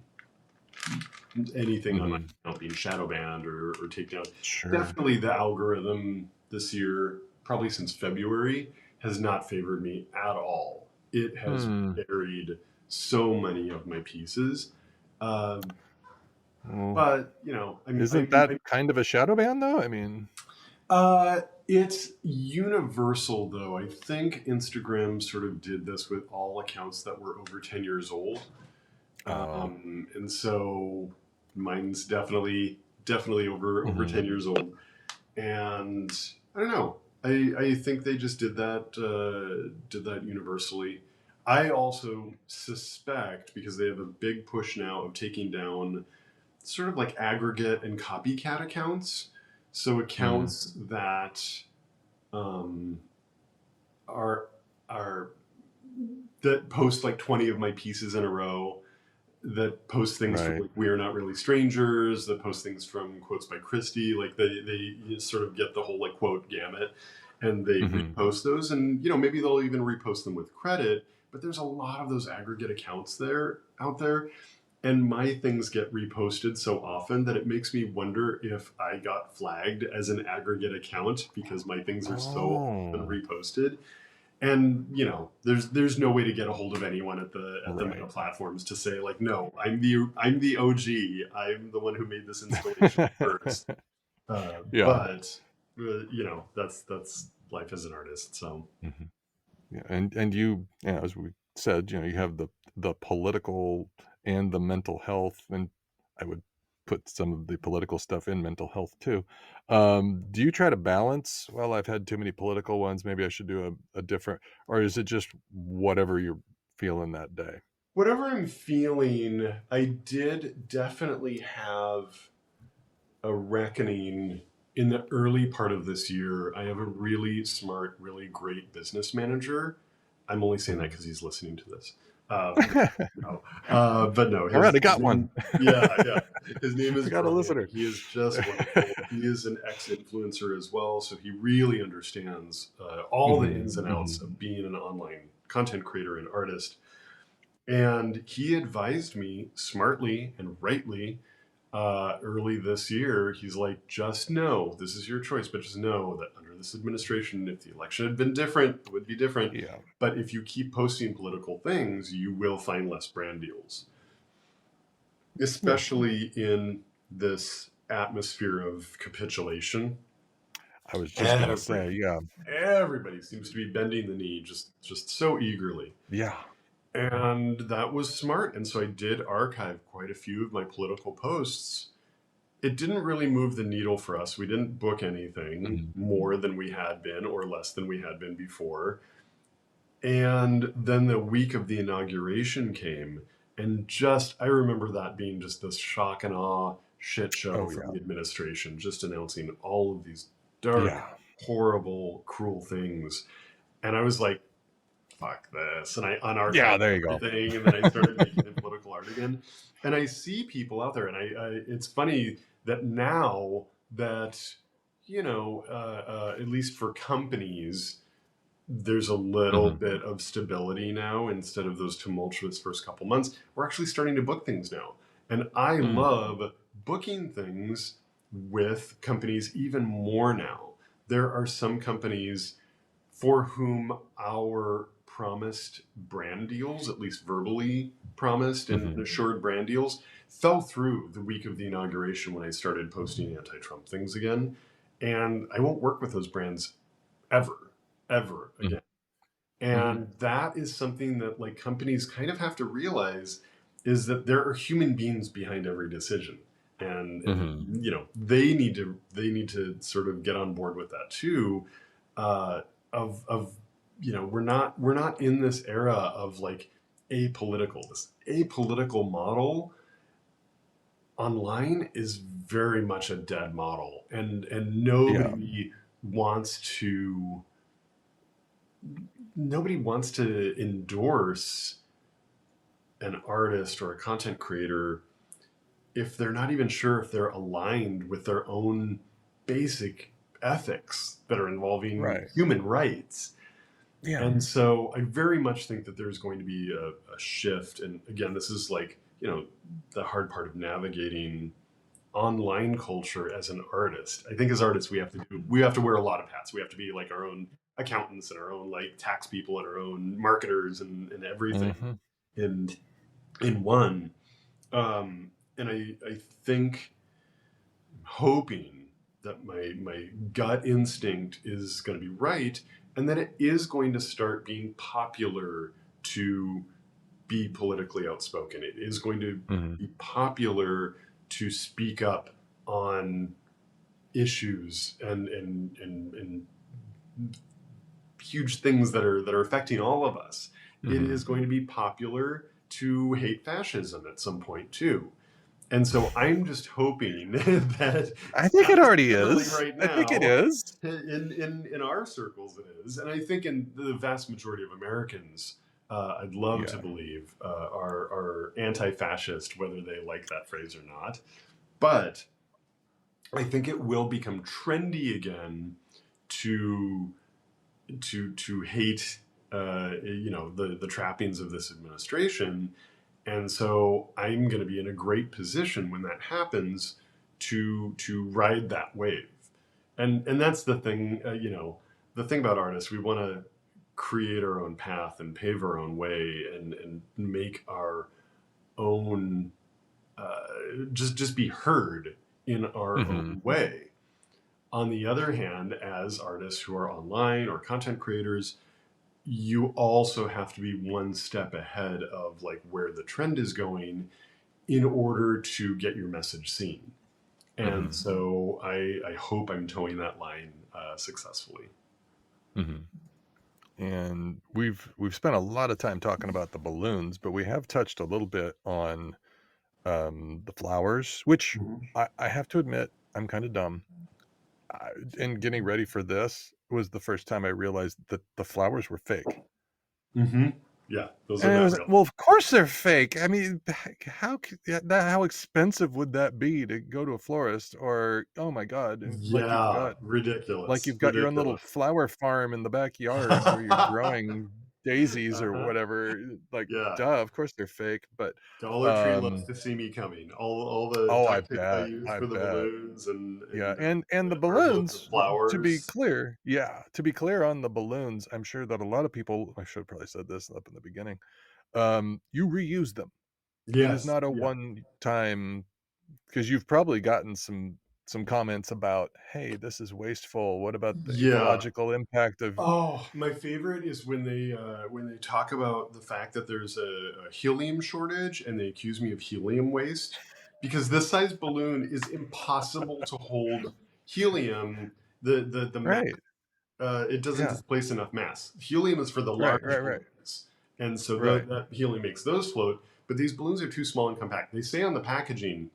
anything on my Hmm. account being shadow banned or taken down. Sure. Definitely, the algorithm this year, probably since February, has not favored me at all. It has Hmm. buried so many of my pieces. Uh, Well, but isn't that kind of a shadow ban, though? I mean, it's universal though. I think Instagram sort of did this with all accounts that were over 10 years old. oh, And so mine's definitely over hmm, 10 years old. And I don't know. I think they just did that universally. I also suspect, because they have a big push now of taking down sort of like aggregate and copycat accounts. So Mm, accounts that um, are are that post like 20 of my pieces in a row, that post things from right. like We Are Not Really Strangers, that post things from quotes by Christie. Like they sort of get the whole like quote gamut, and they Hmm. repost those, and maybe they'll even repost them with credit. But there's a lot of those aggregate accounts out there, and my things get reposted so often that it makes me wonder if I got flagged as an aggregate account because my things are so often Oh, reposted. And there's no way to get a hold of anyone at the meta right. platforms to say like, no, I'm the OG, I'm the one who made this installation first. Yeah. But that's life as an artist. So Hmm. Yeah, and as we said, you have the political and the mental health, and I would put some of the political stuff in mental health too. Do you try to balance? Well, I've had too many political ones. Maybe I should do a different, or is it just whatever you're feeling that day? whatever I'm feeling, I did definitely have a reckoning in the early part of this year. I have a really smart, really great business manager. I'm only saying that Mhm. because he's listening to this. No, but no, All right, I his got one. name, yeah, yeah, his name I is got a Brian. listener. He is just wonderful. He is an ex-influencer as well, so he really understands all the Hmm. ins and outs Hmm. of being an online content creator and artist. And he advised me smartly and rightly early this year. He's like, just know this is your choice, but just know that under this administration, if the election had been different, it would be different. Yeah. But if you keep posting political things, you will find less brand deals, Yeah. especially in this atmosphere of capitulation. I was just gonna say, Everybody, yeah. everybody seems to be bending the knee just so eagerly. Yeah. And that was smart. And so I did archive quite a few of my political posts. It didn't really move the needle for us. We didn't book anything Mhm. more than we had been or less than we had been before. And then the week of the inauguration came, and I remember that being just this shock and awe shit show Oh, from yeah. the administration, just announcing all of these dark, Yeah. horrible, cruel things. And I was like, fuck this. And I Yeah, unarchived there you go. everything, and then I started making the political art again. And I see people out there, and it's funny that now that, at least for companies, there's a little Mhm. bit of stability now instead of those tumultuous first couple months. We're actually starting to book things now. And I Mm. love booking things with companies even more now. There are some companies for whom our promised brand deals, at least verbally promised and Mhm. assured brand deals, fell through the week of the inauguration when I started posting anti Trump things again. And I won't work with those brands ever, ever Mhm. again. Mhm. And that is something that like companies kind of have to realize, is that there are human beings behind every decision. And Mhm. they need to sort of get on board with that too. Uh, of we're not in this era of like this apolitical model online is very much a dead model, and Yeah. wants to nobody wants to endorse an artist or a content creator if they're not even sure if they're aligned with their own basic ethics that are involving Right. human rights. Yeah. And so I very much think that there's going to be a shift. And again, this is like, the hard part of navigating online culture as an artist. I think as artists, we have to wear a lot of hats. We have to be like our own accountants and our own like tax people and our own marketers and everything Mhm. in in one. And I think, hoping that my gut instinct is going to be right, and that it is going to start being popular to be politically outspoken. It is going to Mhm. be popular to speak up on issues and huge things that are affecting all of us, it Mm-hmm. is going to be popular to hate fascism at some point too. And so I'm just hoping that I think it that is already occurring is. right I think it now. is. In our circles, it is, and I think in the vast majority of Americans, I'd love to Yeah. believe are anti-fascist, whether they like that phrase or not. But I think it will become trendy again to to hate the trappings of this administration, and so I'm going to be in a great position when that happens to ride that wave. And that's the thing, the thing about artists, we want to create our own path and pave our own way and make our own just be heard in our Mm-hmm. own way. On the other hand, as artists who are online or content creators, you also have to be one step ahead of like where the trend is going in order to get your message seen. And Mm-hmm. so I hope I'm towing that line successfully. Mm-hmm. And we've spent a lot of time talking about the balloons, but we have touched a little bit on the flowers, which Mm-hmm. I have to admit I'm kind of dumb. And getting ready for this was the first time I realized that the flowers were fake. Mm-hmm. Yeah, those are And it not was, real. well, of course they're fake. I mean, how expensive would that be to go to a florist, or oh my god, and Yeah, like ridiculous, you've got your own little ridiculous. flower farm in the backyard where you're growing daisies or Uh-huh. whatever. Like, Yeah, duh, of course they're fake. But Dollar Tree loves um, to see me coming. All the oh, duct tape I use I for the bet. balloons Yeah, and and the or the balloons, to be flowers. clear, yeah, to be clear on the balloons, I'm sure that a lot of people, I should have probably said this up in the beginning, you reuse them. It is Yes, not a yeah. one time, because you've probably gotten some comments about, "Hey, this is wasteful. What about the Yeah. ecological impact of?" Oh, my favorite is when they talk about the fact that there's a helium shortage and they accuse me of helium waste because this size balloon is impossible to hold helium. The mass, Right. it doesn't Yeah. displace enough mass. Helium is for the Right, large right, right. balloons, and so Right. that helium makes those float. But these balloons are too small and compact. They say on the packaging,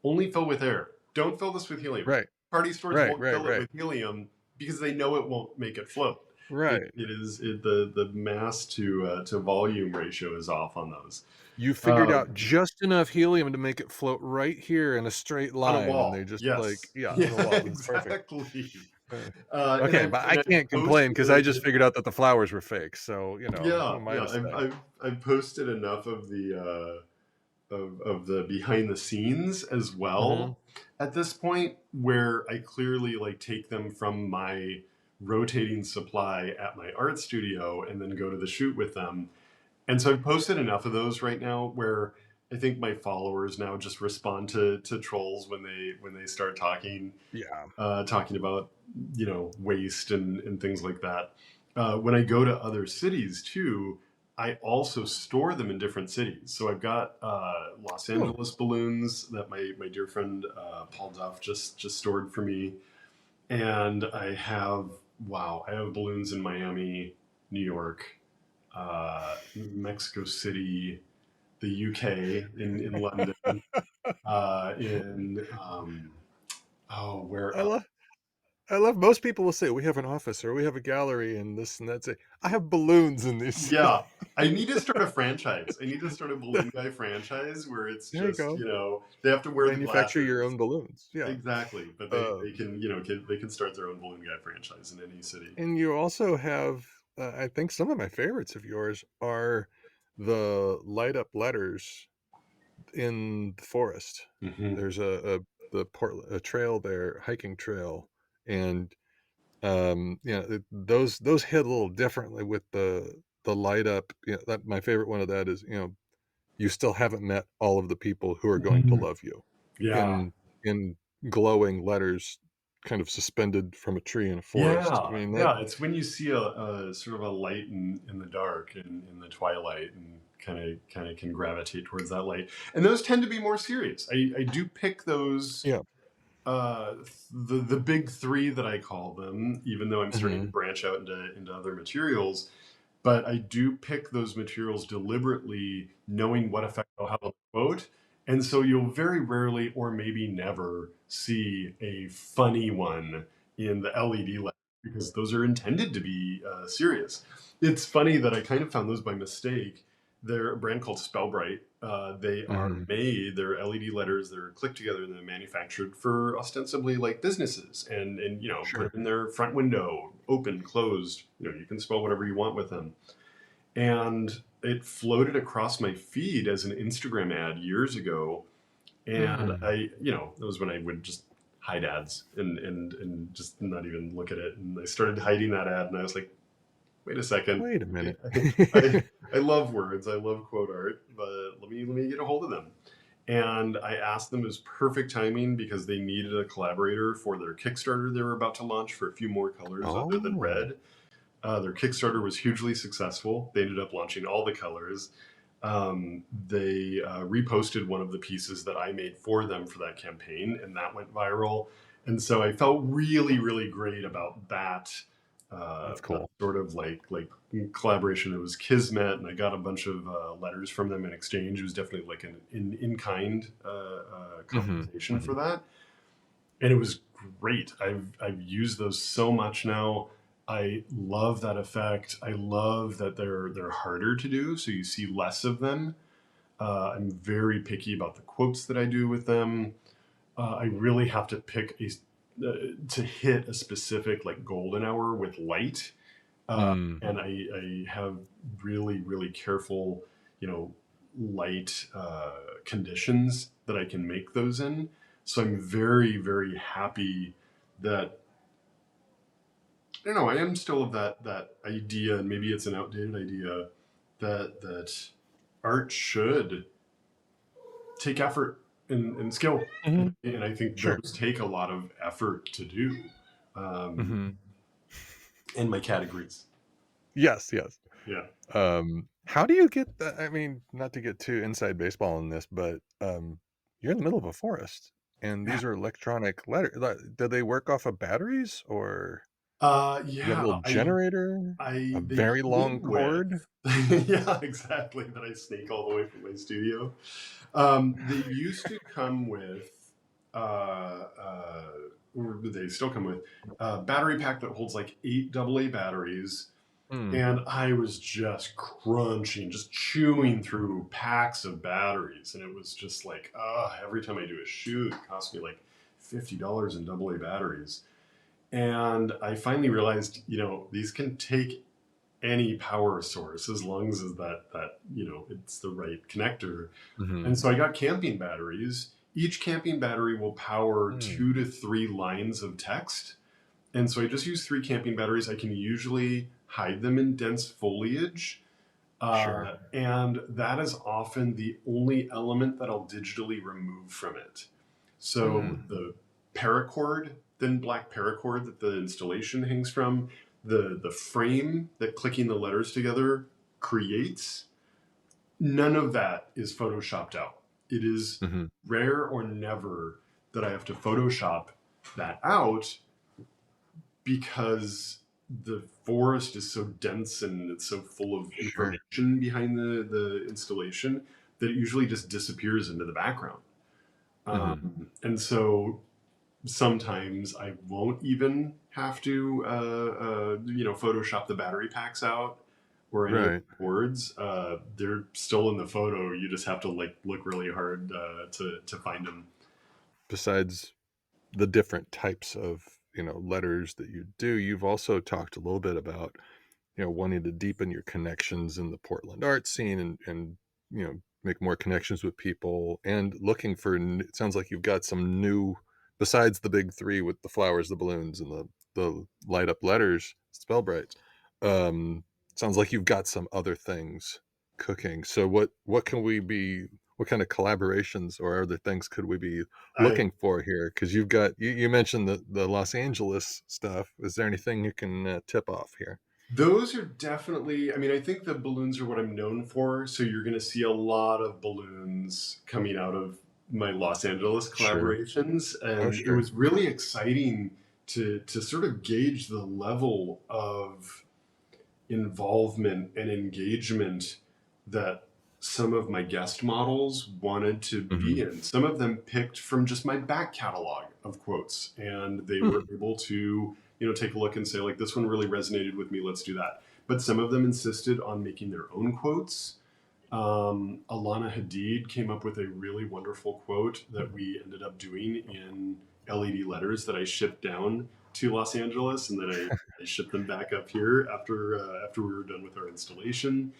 only fill with air. Don't fill this with helium. Right. Party stores Right, won't right, fill it right. with helium because they know it won't make it float. Right. The mass to volume ratio is off on those. You figured Um, out just enough helium to make it float right here in a straight on a line, and they wall, just like, yes, yeah, on the yeah, wall. That's perfect. exactly. Uh, And okay, but I I've can't complain because I just posted, figured out that the flowers were fake. So, what yeah, am I yeah, to say? I've posted enough of the of the behind the scenes as Mhm. well at this point where I clearly like take them from my rotating supply at my art studio and then go to the shoot with them. And so I've posted enough of those right now where I think my followers now just respond to trolls when they start Yeah. talking about waste and things like that. When I go to other cities too, I also store them in different cities. So I've got Los Oh, Angeles balloons that my dear friend Paul Duff just stored for me, and I have balloons in Miami, New York, Mexico City, the UK, in London, in where I else? love I love most people will say we have an office or we have a gallery and this and that's it. I have balloons in these. Yeah, I need to start a franchise. I need to start a balloon guy franchise where it's There you just go. they have to wear the Manufacture your glasses own balloons. Yeah. exactly, but they Um, can they can start their own balloon guy franchise in any city. and you also have, I think some of my favorites of yours are the light up letters in the forest. Hmm. There's a trail there, hiking trail, and those hit a little differently with the light up. That my favorite one of that is, you still haven't met all of the people who are going to Hmm. love you, Yeah, in glowing letters, kind of suspended from a tree in a forest. I yeah, mean that. yeah. It's when you see a sort of a light in the dark and in the twilight, and kind of can gravitate towards that light. And those tend to be more serious. I do pick those Yeah. uh, the big three that I call them, even though I'm starting to Hmm. branch out into other materials. But I do pick those materials deliberately, knowing what effect they'll have on the quote. And so you'll very rarely, or maybe never, see a funny one in the LED letters because those are intended to be serious. It's funny that I kind of found those by mistake. They're a brand called Spellbright. They are Hmm. made, they're LED letters, they're clicked together and they're manufactured for ostensibly like businesses and put Sure. them in their front window, open, closed. You can spell whatever you want with them. And it floated across my feed as an Instagram ad years ago. And Hmm. that was when I would just hide ads and just not even look at it. And I started hiding that ad and I was like, wait a second. Wait a minute. I love words. I love quote art, but let me get a hold of them. And I asked them, it was perfect timing because they needed a collaborator for their Kickstarter they were about to launch for a few more colors other than Oh, red. Their Kickstarter was hugely successful. They ended up launching all the colors. They reposted one of the pieces that I made for them for that campaign, and that went viral. And so I felt really, really great about that. that's That cool. sort of like collaboration. It was kismet, and I got a bunch of letters from them in exchange. It was definitely like an in kind Hmm. compensation Hmm. for that, and it was great. I've used those so much now. I love that effect. I love that they're harder to do, so you see less of them. I'm very picky about the quotes that I do with them. I really have to pick to hit a specific like golden hour with light, Mm. and I have really really careful, you know, light conditions that I can make those in. So I'm very very happy that I don't know. I am still of that idea, and maybe it's an outdated idea that art should take effort and skill, Hmm. and I think Sure. those take a lot of effort to do. Um, Hmm. in my categories, Yes, yes. yeah. How do you get that? I mean, not to get too inside baseball on this, but you're in the middle of a forest, and these are electronic do they work off of batteries, or you have a Yeah. little generator, a They very long came with, cord? yeah, exactly. That I snake all the way from my studio. They used to come with, or they still come with, a battery pack that holds like 8 AA batteries. Mm, And I was just crunching, just chewing through packs of batteries. And it was just like, every time I do a shoot, it costs me like $50 in AA batteries. And I finally realized, these can take any power source as long as it's the right connector. mhm, And so I got camping batteries. Each camping battery will power mm, 2 to 3 lines of text. And so I just use 3 camping batteries. I can usually hide them in dense foliage. sure. And that is often the only element that I'll digitally remove from it. So Mm, the paracord, thin black paracord that the installation hangs from, the frame that clicking the letters together creates, none of that is photoshopped out. It is mhm, rare or never that I have to Photoshop that out because the forest is so dense and it's so full of sure. information behind the installation that it usually just disappears into the background. Mhm, And so sometimes I won't even have to, Photoshop the battery packs out or any of right. the words. They're still in the photo. You just have to like look really hard to find them. Besides the different types of, letters that you do, you've also talked a little bit about, wanting to deepen your connections in the Portland art scene and make more connections with people and looking for it sounds like you've got some new besides the big three with the flowers, the balloons, and the light up letters, spell bright. um Sounds like you've got some other things cooking. So what can we be what kind of collaborations or other things could we be I looking for here? Because you mentioned the Los Angeles stuff. Is there anything you can tip off here? Those are definitely, I mean, I think the balloons are what I'm known for. So you're going to see a lot of balloons coming out of. my Los Angeles Sure. collaborations, Oh, and it sure. was really exciting to sort of gauge the level of involvement and engagement that some of my guest models wanted to be in. Some of them picked from just my back catalog of quotes, and they were able to, take a look and say, like, this one really resonated with me, let's do that. But some of them insisted on making their own quotes. Alana Hadid came up with a really wonderful quote that we ended up doing in LED letters that I shipped down to Los Angeles, and then I shipped them back up here after we were done with our installation.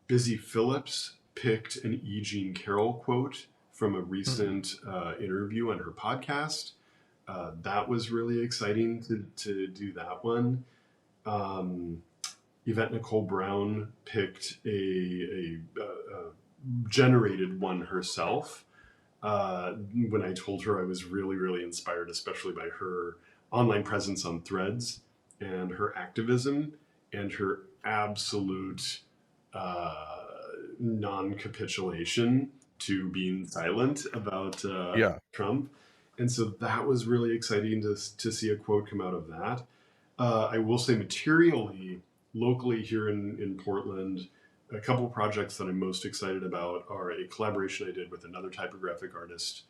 Busy Phillips picked an E. Jean Carroll quote from a recent interview on her podcast. That was really exciting to do that one. Yvette Nicole Brown picked a generated one herself. When I told her I was really, really inspired, especially by her online presence on Threads and her activism and her absolute non-capitulation to being silent about Trump. And so that was really exciting to see a quote come out of that. I will say materially, locally here in Portland, a couple of projects that I'm most excited about are a collaboration I did with another typographic artist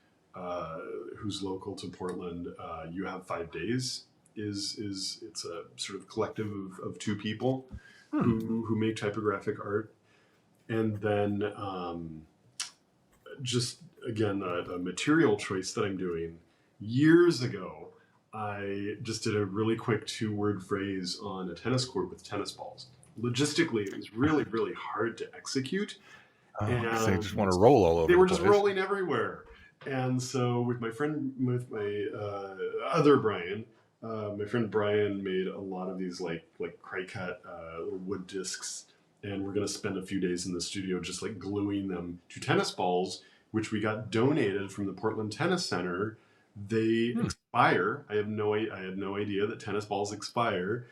who's local to Portland. You Have 5 Days it's a sort of collective of two people who make typographic art. And then just again a material choice that I'm doing. Years ago, I just did a really quick 2-word phrase on a tennis court with tennis balls. Logistically, it was really, really hard to execute. And they just want to roll all over. They were just rolling everywhere. And so with my other Brian, my friend Brian made a lot of these like cry-cut little wood discs, and we're going to spend a few days in the studio just like gluing them to tennis balls, which we got donated from the Portland Tennis Center. They expire. I had no idea that tennis balls expire,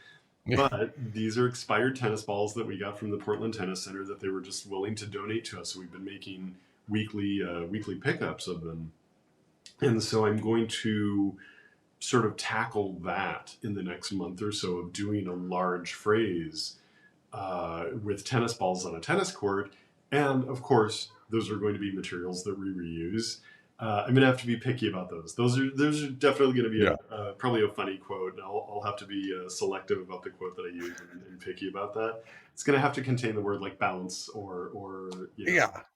but these are expired tennis balls that we got from the Portland Tennis Center that they were just willing to donate to us. So we've been making weekly pickups of them, and so I'm going to sort of tackle that in the next month or so of doing a large phrase with tennis balls on a tennis court, and of course those are going to be materials that we reuse. I'm going to have to be picky about those. Those are definitely going to be probably a funny quote, and I'll have to be selective about the quote that I use and picky about that. It's going to have to contain the word like bounce or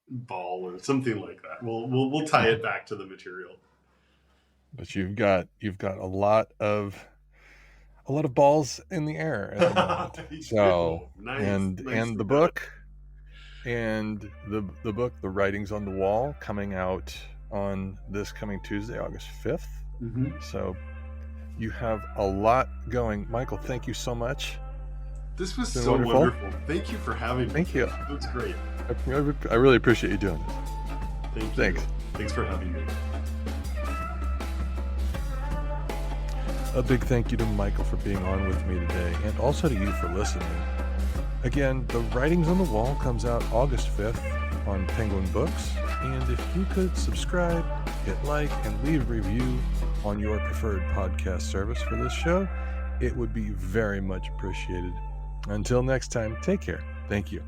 ball or something like that. We'll tie it back to the material. But you've got a lot of balls in the air at the moment. So nice. and the book and the book, The Writings on the Wall, coming out on this coming Tuesday, August 5th. So you have a lot going. Michael, thank you so much. This was so wonderful. Thank you for having me. Thank you. It was great. I really appreciate you doing it. Thanks. Thanks for having me. A big thank you to Michael for being on with me today, and also to you for listening. Again, The Writings on the Wall comes out August 5th on Penguin Books, and if you could subscribe, hit like, and leave a review on your preferred podcast service for this show, it would be very much appreciated. Until next time, take care. Thank you.